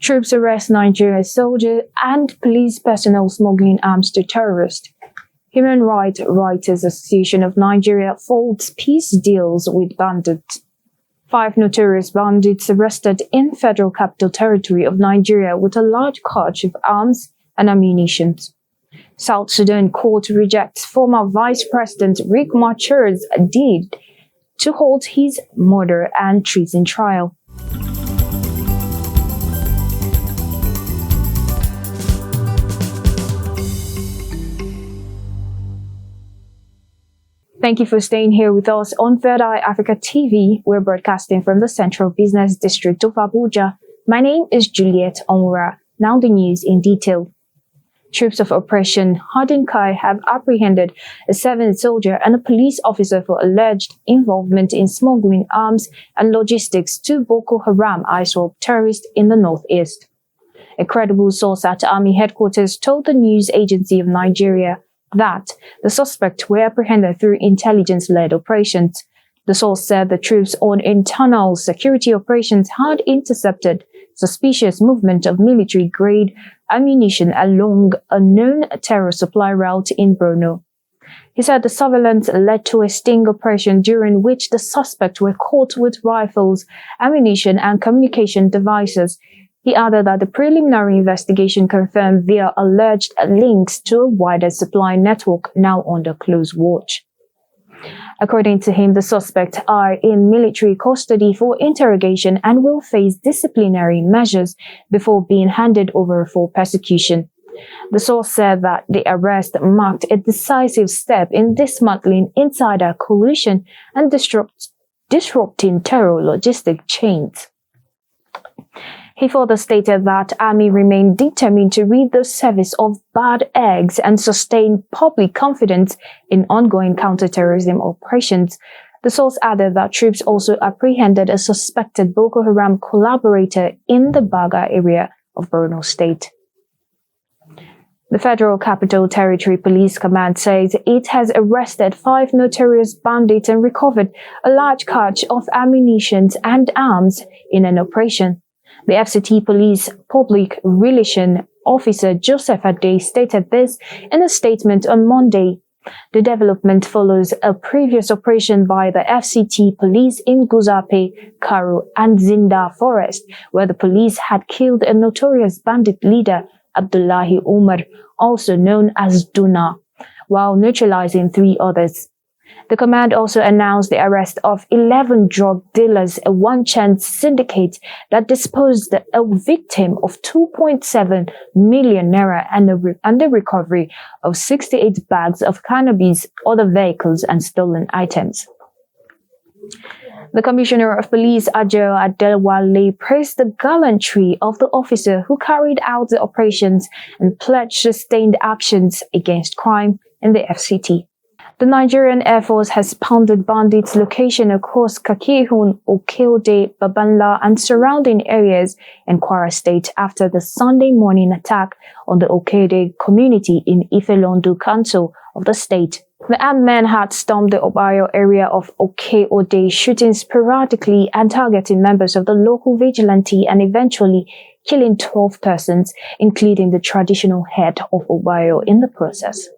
Troops arrest Nigerian soldier and police personnel smuggling arms to terrorists. Human Rights Writers Association of Nigeria folds peace deals with bandits. 5 notorious bandits arrested in Federal Capital Territory of Nigeria with a large cache of arms and ammunition. South Sudan court rejects former Vice President Riek Machar's deed to hold his murder and treason trial. Thank you for staying here with us on Third Eye Africa TV. We're broadcasting from the Central Business District of Abuja. My name is Juliet Onwura. Now the news in detail. Troops of Operation Hadinkai have apprehended a 7th soldier and a police officer for alleged involvement in smuggling arms and logistics to Boko Haram ISWAP terrorists in the northeast. A credible source at Army headquarters told the news agency of Nigeria that the suspects were apprehended through intelligence-led operations. The source said the troops on internal security operations had intercepted suspicious movement of military-grade ammunition along a known terror supply route in Borno. He said the surveillance led to a sting operation during which the suspects were caught with rifles, ammunition, and communication devices. He added that the preliminary investigation confirmed their alleged links to a wider supply network now under close watch. According to him, the suspects are in military custody for interrogation and will face disciplinary measures before being handed over for prosecution. The source said that the arrest marked a decisive step in dismantling insider collusion and disrupting terror logistic chains. He further stated that Army remained determined to rid the service of bad eggs and sustain public confidence in ongoing counterterrorism operations. The source added that troops also apprehended a suspected Boko Haram collaborator in the Baga area of Borno State. The Federal Capital Territory Police Command says it has arrested 5 notorious bandits and recovered a large cache of ammunition and arms in an operation. The FCT Police Public Relations Officer Joseph Ade stated this in a statement on Monday. The development follows a previous operation by the FCT Police in Guzape, Karu, and Zinda Forest, where the police had killed a notorious bandit leader, Abdullahi Umar, also known as Duna, while neutralizing 3 others. The command also announced the arrest of 11 drug dealers, a one-chance syndicate that disposed a victim of 2.7 million naira and the recovery of 68 bags of cannabis, other vehicles, and stolen items. The Commissioner of Police, Ajo Adelwale, praised the gallantry of the officer who carried out the operations and pledged sustained actions against crime in the FCT. The Nigerian Air Force has pounded bandits' location across Kakihun, Okeode, Babanla, and surrounding areas in Kwara State after the Sunday morning attack on the Okeode community in Ifelondu Council of the state. The armed men had stormed the Obayo area of Okeode, shooting sporadically and targeting members of the local vigilante and eventually killing 12 persons, including the traditional head of Obayo in the process.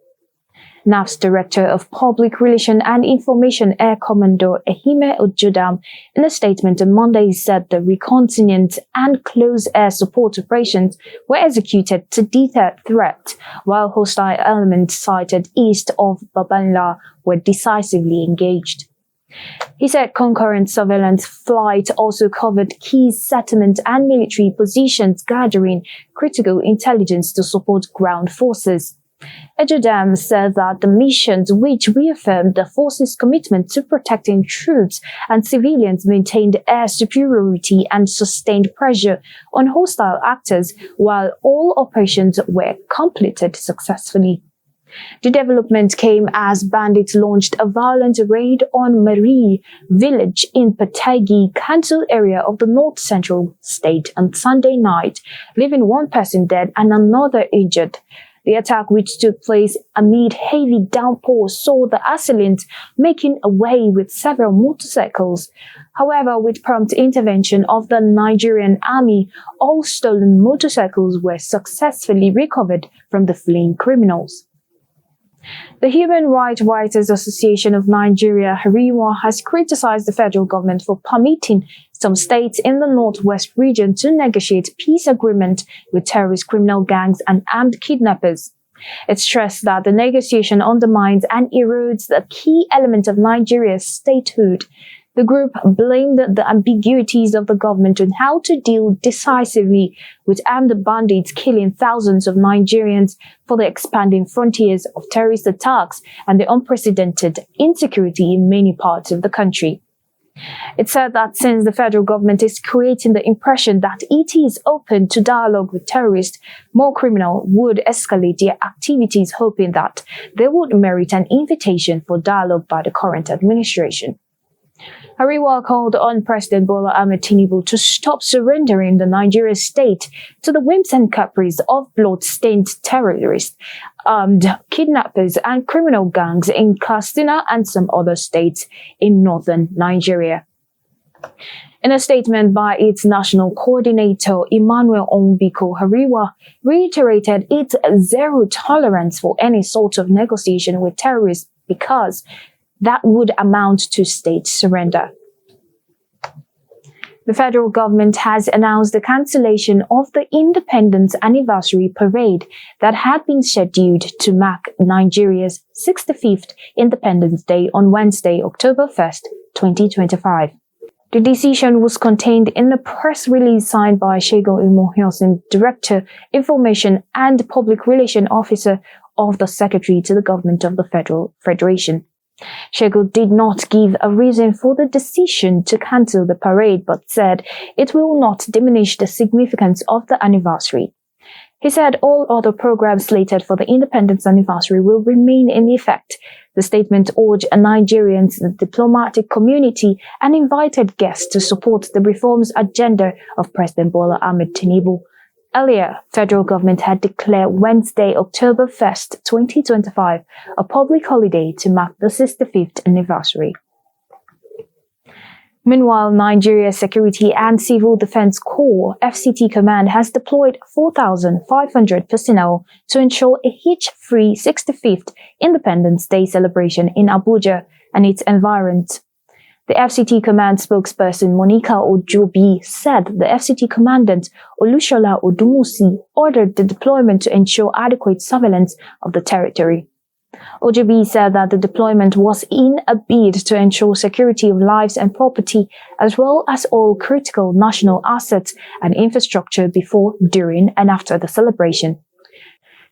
NAF's Director of Public Relations and Information, Air Commodore Ehime Ojodam, in a statement on Monday said the reconnaissance and close air support operations were executed to deter threat, while hostile elements sighted east of Babanla were decisively engaged. He said concurrent surveillance flight also covered key settlement and military positions, gathering critical intelligence to support ground forces. Ejodam said that the missions, which reaffirmed the force's commitment to protecting troops and civilians, maintained air superiority and sustained pressure on hostile actors, while all operations were completed successfully. The development came as bandits launched a violent raid on Marie village in Patagi Council area of the North Central State on Sunday night, leaving 1 person dead and another injured. The attack, which took place amid heavy downpours, saw the assailants making away with several motorcycles. However, with prompt intervention of the Nigerian army, all stolen motorcycles were successfully recovered from the fleeing criminals. The Human Rights Writers Association of Nigeria, HRWA, has criticized the federal government for permitting some states in the northwest region to negotiate peace agreement with terrorist criminal gangs and armed kidnappers. It stressed that the negotiation undermines and erodes the key element of Nigeria's statehood. The group blamed the ambiguities of the government on how to deal decisively with armed bandits killing thousands of Nigerians, for the expanding frontiers of terrorist attacks and the unprecedented insecurity in many parts of the country. It said that since the federal government is creating the impression that it is open to dialogue with terrorists, more criminals would escalate their activities, hoping that they would merit an invitation for dialogue by the current administration. HRWA called on President Bola Ahmed Tinubu to stop surrendering the Nigerian state to the whims and caprices of blood-stained terrorists, armed kidnappers and criminal gangs in Katsina and some other states in northern Nigeria. In a statement by its national coordinator, Emmanuel Onbiko, HRWA reiterated its zero tolerance for any sort of negotiation with terrorists because that would amount to state surrender. The federal government has announced the cancellation of the Independence Anniversary Parade that had been scheduled to mark Nigeria's 65th Independence Day on Wednesday, October 1st, 2025. The decision was contained in a press release signed by Segun Imohiosin, Director, Information and Public Relations Officer of the Secretary to the Government of the Federal Federation. Segun did not give a reason for the decision to cancel the parade, but said it will not diminish the significance of the anniversary. He said all other programs slated for the independence anniversary will remain in effect. The statement urged Nigerians, the diplomatic community, and invited guests to support the reforms agenda of President Bola Ahmed Tinubu. Earlier, federal government had declared Wednesday, October 1st, 2025, a public holiday to mark the 65th anniversary. Meanwhile, Nigeria's Security and Civil Defense Corps (FCT) Command has deployed 4,500 personnel to ensure a hitch-free 65th Independence Day celebration in Abuja and its environs. The FCT Command spokesperson Monica Ojobi said the FCT Commandant Olushola Odumusi ordered the deployment to ensure adequate surveillance of the territory. Ojobi said that the deployment was in a bid to ensure security of lives and property, as well as all critical national assets and infrastructure before, during, and after the celebration.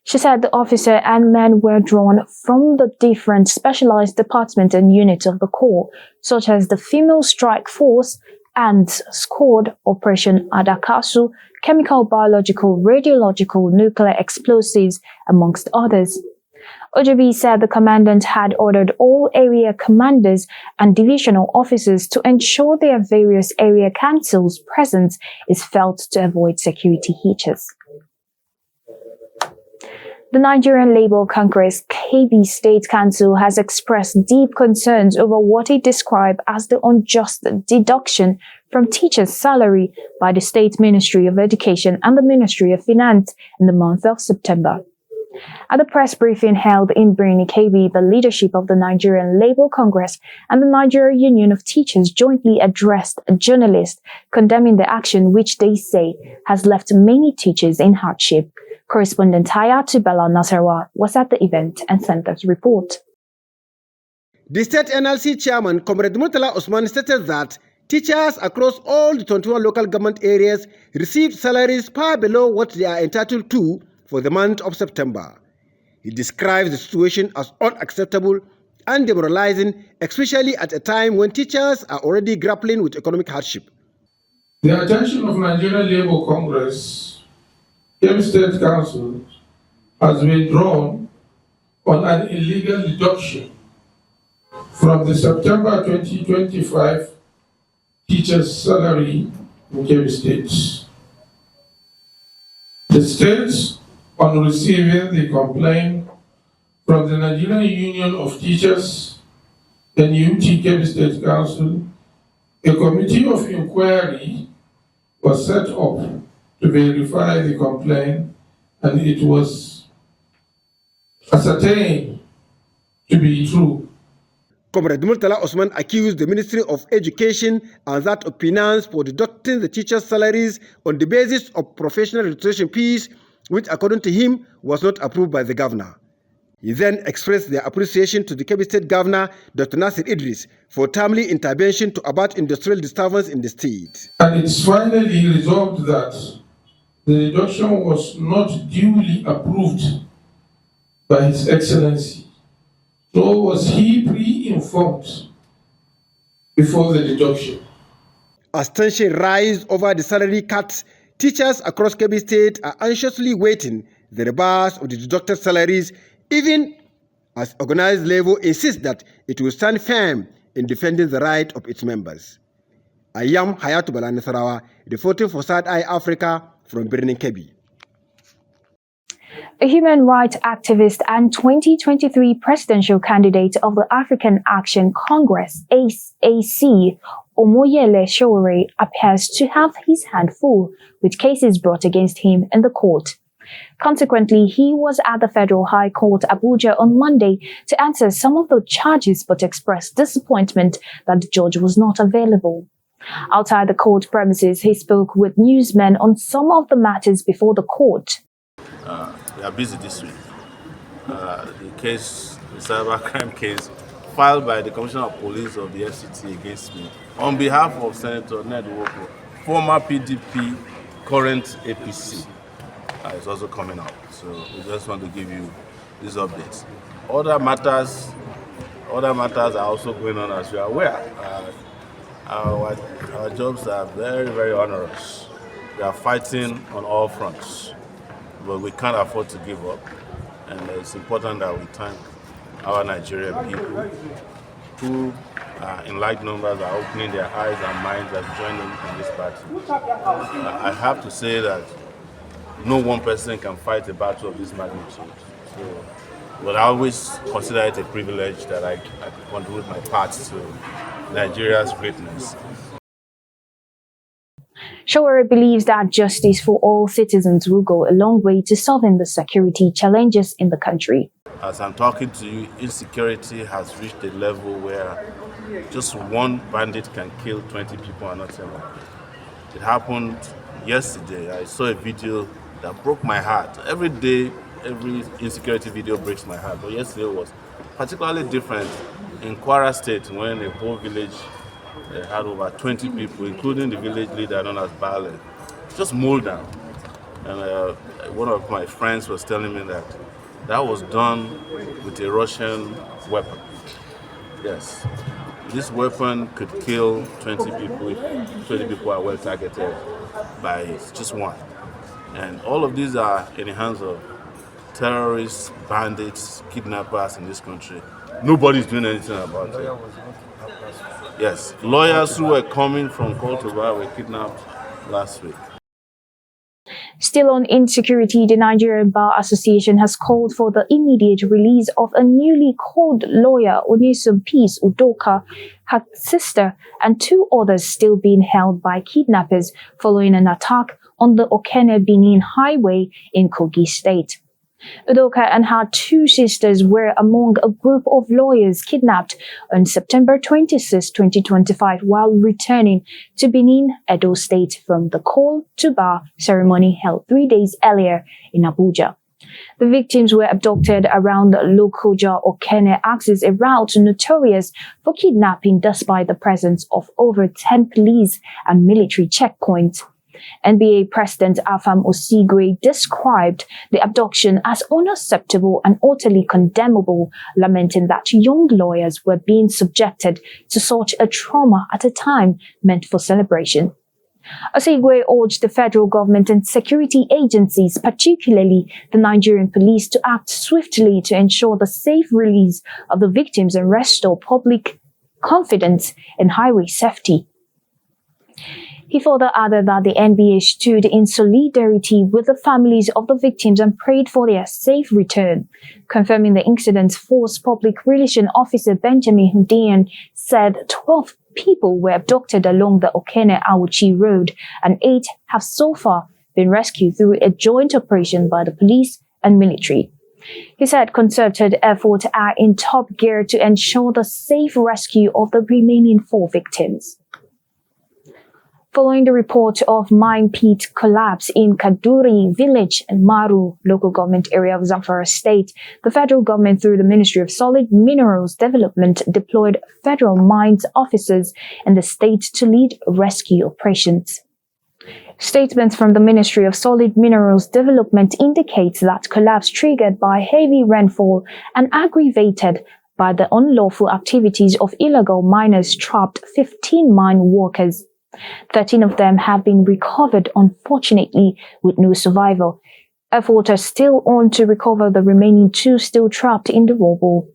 She said the officer and men were drawn from the different specialized departments and units of the Corps, such as the Female Strike Force and Squad Operation Adakasu, Chemical, Biological, Radiological, Nuclear Explosives, amongst others. Ojobi said the commandant had ordered all area commanders and divisional officers to ensure their various area councils' presence is felt to avoid security hitches. The Nigerian Labour Congress (KB) State Council has expressed deep concerns over what it described as the unjust deduction from teachers' salary by the State Ministry of Education and the Ministry of Finance in the month of September. At a press briefing held in Birnin Kebbi, the leadership of the Nigerian Labour Congress and the Nigeria Union of Teachers jointly addressed a journalist condemning the action, which they say has left many teachers in hardship. Correspondent Hayatu Bella Nasarawa was at the event and sent us a report. The state NLC chairman, Comrade Murtala Usman, stated that teachers across all the 21 local government areas received salaries far below what they are entitled to for the month of September. He describes the situation as unacceptable and demoralizing, especially at a time when teachers are already grappling with economic hardship. The attention of Nigerian Labour Congress, Kebbi State Council, has been drawn on an illegal deduction from the September 2025 teachers' salary in Kebbi State. The state on receiving the complaint from the Nigerian Union of Teachers and UT Kebbi State Council, a committee of inquiry was set up to verify the complaint, and it was ascertained to be true. Comrade Murtala Osman accused the Ministry of Education and that of Finance for deducting the teachers' salaries on the basis of professional registration fees, which according to him was not approved by the governor. He then expressed their appreciation to the Kebbi State Governor, Dr. Nasir Idris, for timely intervention to abate industrial disturbance in the state. And it's finally resolved that the deduction was not duly approved by His Excellency, nor was he pre-informed before the deduction. As tension rises over the salary cuts, teachers across Kebbi State are anxiously waiting the reverse of the deducted salaries, even as organized labor insists that it will stand firm in defending the right of its members. I am Hayatu Bala Nasarawa, reporting for Side Eye Africa from Birnin Kebbi. A human rights activist and 2023 presidential candidate of the African Action Congress, AAC, Omoyele Sowore, appears to have his hand full with cases brought against him in the court. Consequently, he was at the Federal High Court, Abuja, on Monday to answer some of the charges but expressed disappointment that the judge was not available. Outside the court premises, he spoke with newsmen on some of the matters before the court. We are busy this week. The case, the cybercrime case, filed by the Commissioner of Police of the FCT against me on behalf of Senator Ned Nwoko, former PDP, current APC, is also coming out. So we just want to give you these updates. Other matters are also going on, as you are aware. Our jobs are very, very onerous. We are fighting on all fronts, but we can't afford to give up. And it's important that we thank our Nigerian people who, in like numbers, are opening their eyes and minds and joining in this battle. I have to say that no one person can fight a battle of this magnitude. So, but I always consider it a privilege that I contribute my part to Nigeria's greatness. Sowore believes that justice for all citizens will go a long way to solving the security challenges in the country. As I'm talking to you, insecurity has reached a level where just one bandit can kill 20 people and not anyone. It happened yesterday. I saw a video that broke my heart. Every day, every insecurity video breaks my heart. But yesterday was particularly different in Kwara State, when a whole village had over 20 people, including the village leader known as Bale, just mowed down. And one of my friends was telling me that that was done with a Russian weapon. Yes, this weapon could kill 20 people if 20 people are well targeted by just one. And all of these are in the hands of terrorists, bandits, kidnappers in this country. Nobody's doing anything about it. Yes, lawyers who were coming from Kotoba were kidnapped last week. Still on insecurity, the Nigerian Bar Association has called for the immediate release of a newly called lawyer, Onyesum Peace Udoka, her sister, and two others still being held by kidnappers following an attack on the Okene-Benin highway in Kogi State. Udoka and her two sisters were among a group of lawyers kidnapped on September 26, 2025, while returning to Benin, Edo State from the call to bar ceremony held 3 days earlier in Abuja. The victims were abducted around Lokoja Okene axis, a route notorious for kidnapping despite the presence of over 10 police and military checkpoints. NBA President Afam Osigwe described the abduction as unacceptable and utterly condemnable, lamenting that young lawyers were being subjected to such a trauma at a time meant for celebration. Osigwe urged the federal government and security agencies, particularly the Nigerian police, to act swiftly to ensure the safe release of the victims and restore public confidence in highway safety. He further added that the NBA stood in solidarity with the families of the victims and prayed for their safe return. Confirming the incident, Force Public Relations Officer Benjamin Hundean said 12 people were abducted along the Okene-Awuchi Road and 8 have so far been rescued through a joint operation by the police and military. He said concerted efforts are in top gear to ensure the safe rescue of the remaining 4 victims. Following the report of mine pit collapse in Kaduri village and Maru local government area of Zamfara state, the federal government through the Ministry of Solid Minerals Development deployed federal mines officers in the state to lead rescue operations. Statements from the Ministry of Solid Minerals Development indicate that collapse triggered by heavy rainfall and aggravated by the unlawful activities of illegal miners trapped 15 mine workers. 13 of them have been recovered, unfortunately, with no survivor. Efforts are still on to recover the remaining 2 still trapped in the rubble.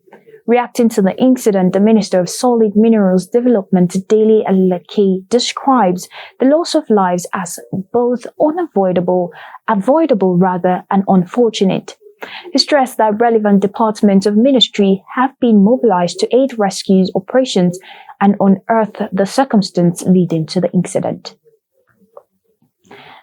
Reacting to the incident, the Minister of Solid Minerals Development, Dele Alake, describes the loss of lives as both avoidable and unfortunate. He stressed that relevant departments of ministry have been mobilized to aid rescue operations and unearth the circumstance leading to the incident.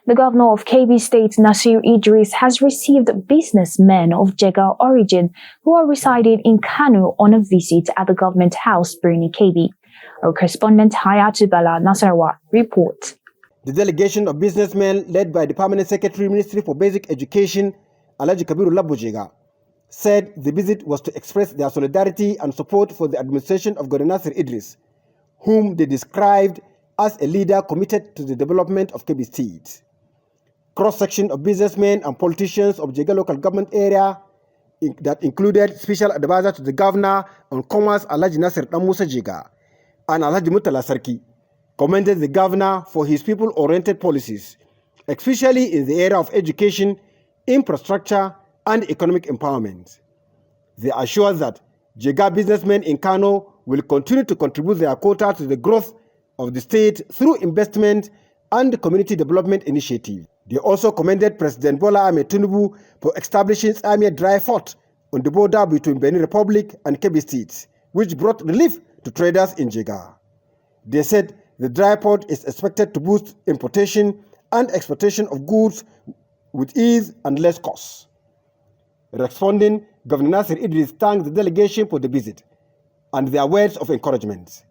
The governor of Kebbi State, Nasir Idris, has received businessmen of Jega origin who are residing in Kano on a visit at the government house, Birni Kebbi. Our correspondent Hayatu Bala Nasarawa reports. The delegation of businessmen led by the Permanent Secretary, Ministry for Basic Education, Alhaji Kabiru Labojega, said the visit was to express their solidarity and support for the administration of Governor Nasir Idris, whom they described as a leader committed to the development of Kebbi State. Cross-section of businessmen and politicians of Jega local government area that included Special Advisor to the Governor on Commerce Alhaji Nasir Musa Jega and Alhaji Mutala Sarki commended the Governor for his people-oriented policies, especially in the area of education, infrastructure, and economic empowerment. They assured that Jega businessmen in Kano will continue to contribute their quota to the growth of the state through investment and community development initiatives. They also commended President Bola Ahmed Tinubu for establishing Samia Dry Fort on the border between Benin Republic and Kebbi State, which brought relief to traders in Jega. They said the dry port is expected to boost importation and exportation of goods with ease and less cost. Responding, Governor Nasir Idris thanked the delegation for the visit and their words of encouragement.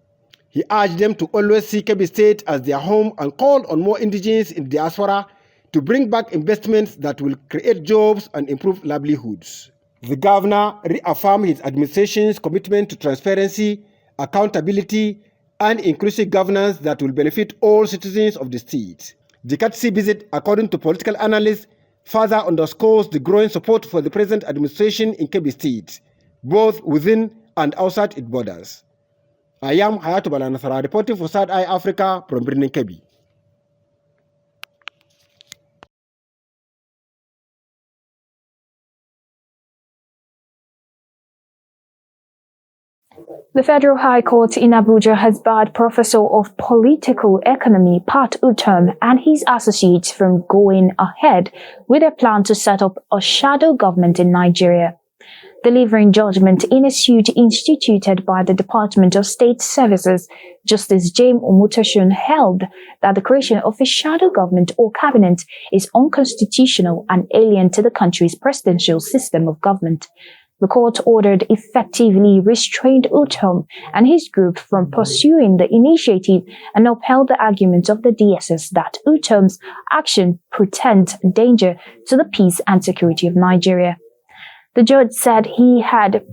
He urged them to always see Kebbi State as their home and called on more indigenes in the diaspora to bring back investments that will create jobs and improve livelihoods. The governor reaffirmed his administration's commitment to transparency, accountability, and inclusive governance that will benefit all citizens of the state. The courtesy visit, according to political analysts, further underscores the growing support for the present administration in Kebbi State, both within and outside its borders. I am Hayatu Balanasara, reporting for Side Eye Africa from Birnin Kebbi. The Federal High Court in Abuja has barred Professor of Political Economy Pat Utom and his associates from going ahead with their plan to set up a shadow government in Nigeria. Delivering judgment in a suit instituted by the Department of State Services, Justice James Omotosun held that the creation of a shadow government or cabinet is unconstitutional and alien to the country's presidential system of government. The court ordered effectively restrained Utom and his group from pursuing the initiative and upheld the argument of the DSS that Utom's action portends danger to the peace and security of Nigeria. The judge said he had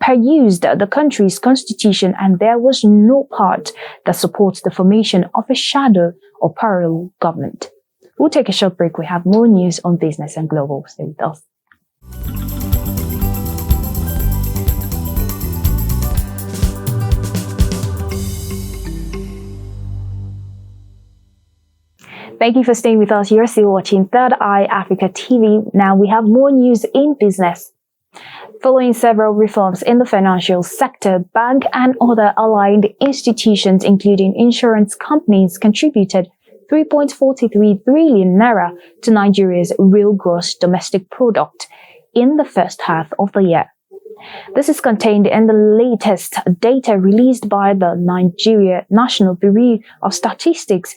perused the country's constitution and there was no part that supports the formation of a shadow or parallel government. We'll take a short break. We have more news on business and global. Stay with us. Thank you for staying with us. You're still watching Third Eye Africa TV. Now we have more news in business. Following several reforms in the financial sector, bank and other aligned institutions, including insurance companies, contributed 3.43 trillion naira to Nigeria's real gross domestic product in the first half of the year. This is contained in the latest data released by the Nigeria National Bureau of Statistics.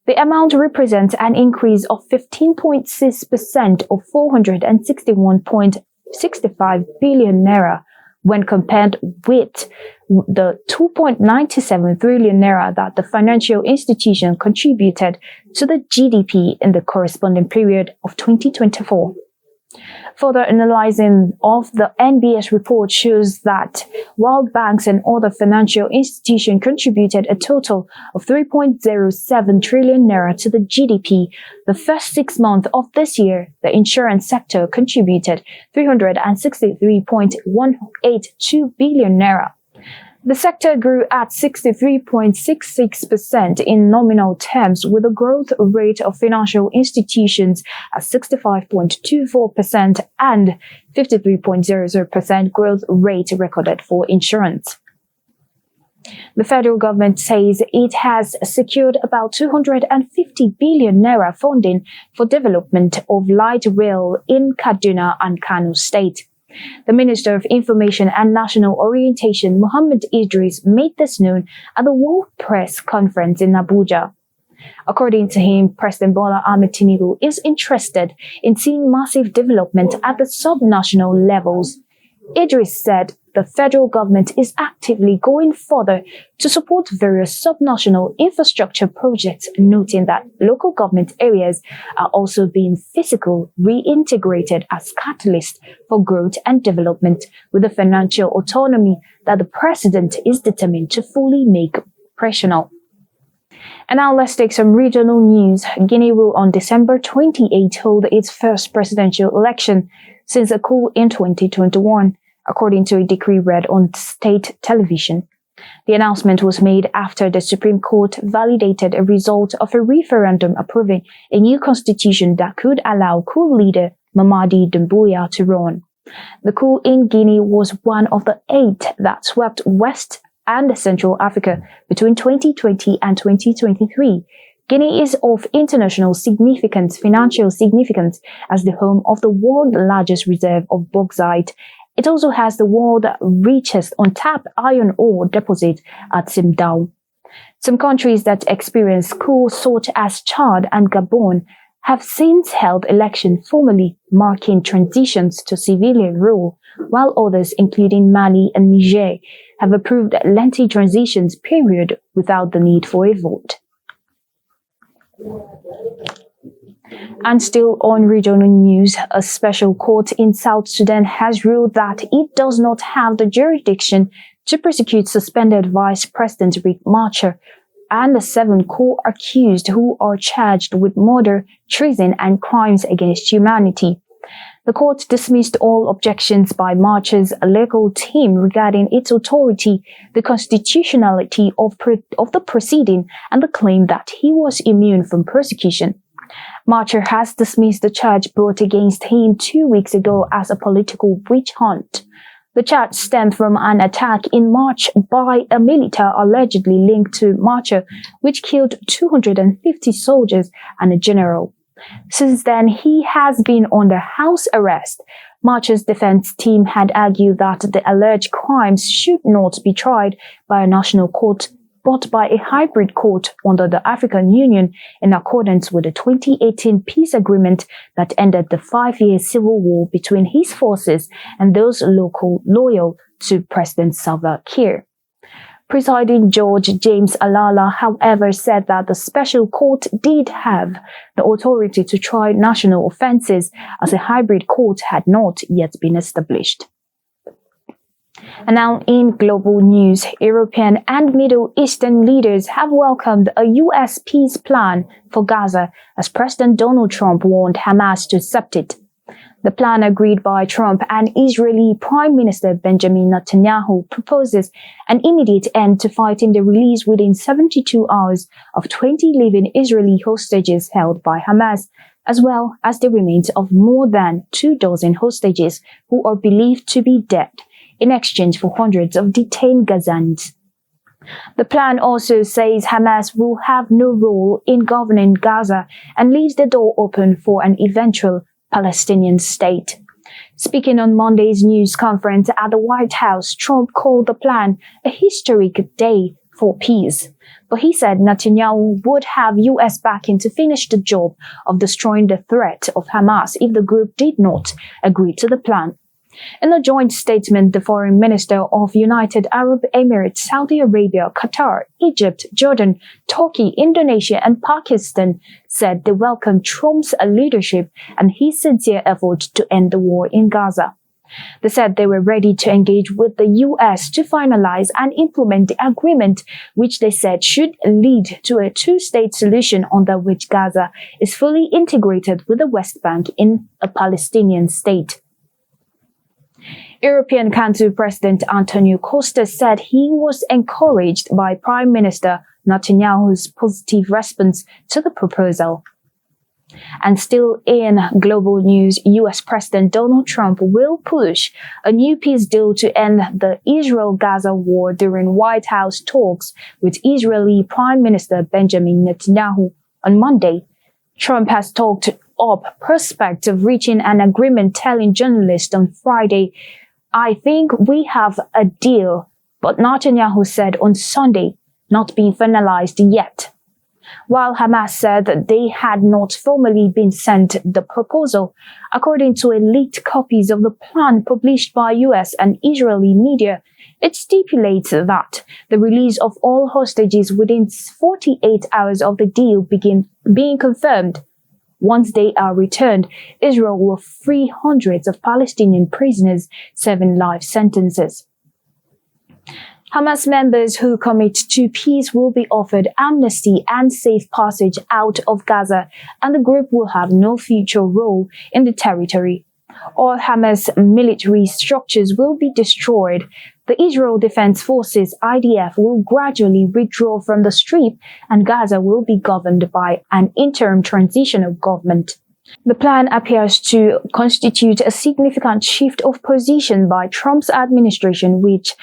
The amount represents an increase of 15.6% or 461.65 billion naira when compared with the 2.97 trillion naira that the financial institution contributed to the GDP in the corresponding period of 2024. Further analyzing of the NBS report shows that while banks and other financial institutions contributed a total of 3.07 trillion naira to the GDP, the first 6 months of this year, the insurance sector contributed 363.182 billion naira. The sector grew at 63.66% in nominal terms, with a growth rate of financial institutions at 65.24% and 53.00% growth rate recorded for insurance. The federal government says it has secured about 250 billion naira funding for development of light rail in Kaduna and Kano State. The Minister of Information and National Orientation, Muhammad Idris, made this known at the World Press Conference in Abuja. According to him, President Bola Ahmed Tinubu is interested in seeing massive development at the sub-national levels. Idris said the federal government is actively going further to support various sub-national infrastructure projects, noting that local government areas are also being physically reintegrated as catalysts for growth and development with the financial autonomy that the president is determined to fully make operational. And now let's take some regional news. Guinea will on December 28 hold its first presidential election since a coup in 2021, according to a decree read on state television. The announcement was made after the Supreme Court validated a result of a referendum approving a new constitution that could allow coup leader Mamadi Doumbouya to run. The coup in Guinea was one of the 8 that swept West and Central Africa between 2020 and 2023. Guinea is of international significance, financial significance, as the home of the world's largest reserve of bauxite. It also has the world's richest untapped iron ore deposit at Simdao. Some countries that experience coups such as Chad and Gabon have since held elections formally marking transitions to civilian rule, while others, including Mali and Niger, have approved a lengthy transitions period without the need for a vote. And still on regional news, a special court in South Sudan has ruled that it does not have the jurisdiction to prosecute suspended Vice President Riek Machar and the 7 co-accused who are charged with murder, treason, and crimes against humanity. The court dismissed all objections by Machar's legal team regarding its authority, the constitutionality of the proceeding, and the claim that he was immune from persecution. Machar has dismissed the charge brought against him 2 weeks ago as a political witch hunt. The charge stemmed from an attack in March by a militia allegedly linked to Machar, which killed 250 soldiers and a general. Since then, he has been under house arrest. Machar's defense team had argued that the alleged crimes should not be tried by a national court, but by a hybrid court under the African Union in accordance with the 2018 peace agreement that ended the 5-year civil war between his forces and those loyal to President Salva Kiir. Presiding Judge James Alala, however, said that the special court did have the authority to try national offenses, as a hybrid court had not yet been established. And now in global news, European and Middle Eastern leaders have welcomed a U.S. peace plan for Gaza as President Donald Trump warned Hamas to accept it. The plan agreed by Trump and Israeli Prime Minister Benjamin Netanyahu proposes an immediate end to fighting, the release within 72 hours of 20 living Israeli hostages held by Hamas, as well as the remains of more than 24 hostages who are believed to be dead, in exchange for hundreds of detained Gazans. The plan also says Hamas will have no role in governing Gaza and leaves the door open for an eventual Palestinian state. Speaking on Monday's news conference at the White House, Trump called the plan a historic day for peace. But he said Netanyahu would have U.S. backing to finish the job of destroying the threat of Hamas if the group did not agree to the plan. In a joint statement, the foreign minister of United Arab Emirates, Saudi Arabia, Qatar, Egypt, Jordan, Turkey, Indonesia, and Pakistan said they welcome Trump's leadership and his sincere effort to end the war in Gaza. They said they were ready to engage with the U.S. to finalize and implement the agreement, which they said should lead to a two-state solution under which Gaza is fully integrated with the West Bank in a Palestinian state. European Council President Antonio Costa said he was encouraged by Prime Minister Netanyahu's positive response to the proposal. And still in global news, U.S. President Donald Trump will push a new peace deal to end the Israel-Gaza war during White House talks with Israeli Prime Minister Benjamin Netanyahu on Monday. Trump has talked up prospect of reaching an agreement, telling journalists on Friday, "I think we have a deal," but Netanyahu said on Sunday, not being finalized yet. While Hamas said that they had not formally been sent the proposal, according to leaked copies of the plan published by U.S. and Israeli media, it stipulates that the release of all hostages within 48 hours of the deal being confirmed. Once they are returned, Israel will free hundreds of Palestinian prisoners serving life sentences. Hamas members who commit to peace will be offered amnesty and safe passage out of Gaza, and the group will have no future role in the territory. All Hamas military structures will be destroyed. The Israel Defense Forces, IDF, will gradually withdraw from the Strip, and Gaza will be governed by an interim transitional government. The plan appears to constitute a significant shift of position by Trump's administration, which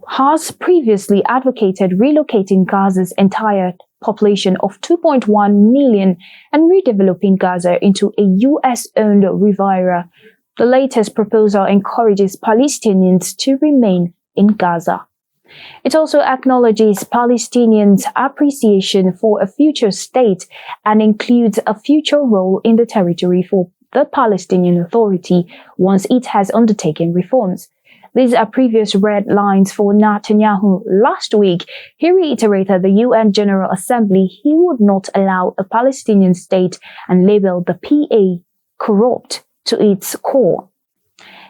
has previously advocated relocating Gaza's entire population of 2.1 million and redeveloping Gaza into a U.S.-owned Riviera. The latest proposal encourages Palestinians to remain in Gaza. It also acknowledges Palestinians' appreciation for a future state and includes a future role in the territory for the Palestinian Authority once it has undertaken reforms. These are previous red lines for Netanyahu. Last week, he reiterated the UN General Assembly he would not allow a Palestinian state and labeled the PA corrupt to its core.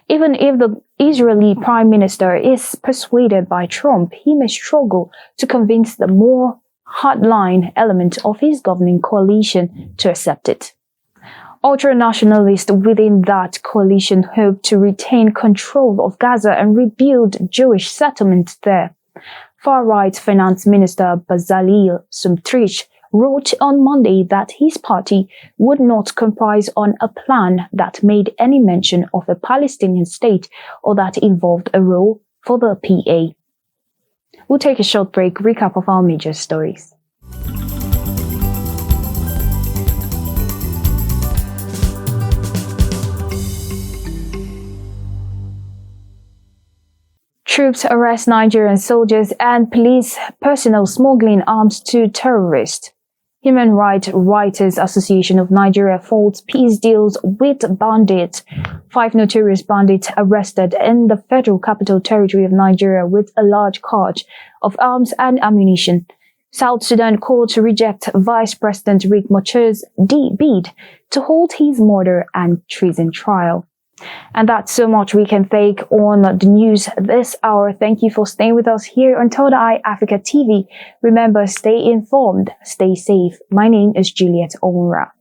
Even if the Israeli Prime Minister is persuaded by Trump, he may struggle to convince the more hardline element of his governing coalition to accept it. Ultra-nationalists within that coalition hope to retain control of Gaza and rebuild Jewish settlements there. Far-right Finance Minister Bezalel Smotrich wrote on Monday that his party would not compromise on a plan that made any mention of a Palestinian state or that involved a role for the PA. We'll take a short break, recap of our major stories. Troops arrest Nigerian soldiers and police personnel smuggling arms to terrorists. Human Rights Writers Association of Nigeria faults peace deals with bandits. 5 notorious bandits arrested in the Federal Capital Territory of Nigeria with a large cache of arms and ammunition. South Sudan courts reject Vice President Riek Machar's bid to hold his murder and treason trial. And that's so much we can take on the news this hour. Thank you for staying with us here on Third Eye Africa TV. Remember, stay informed, stay safe. My name is Juliet Omura.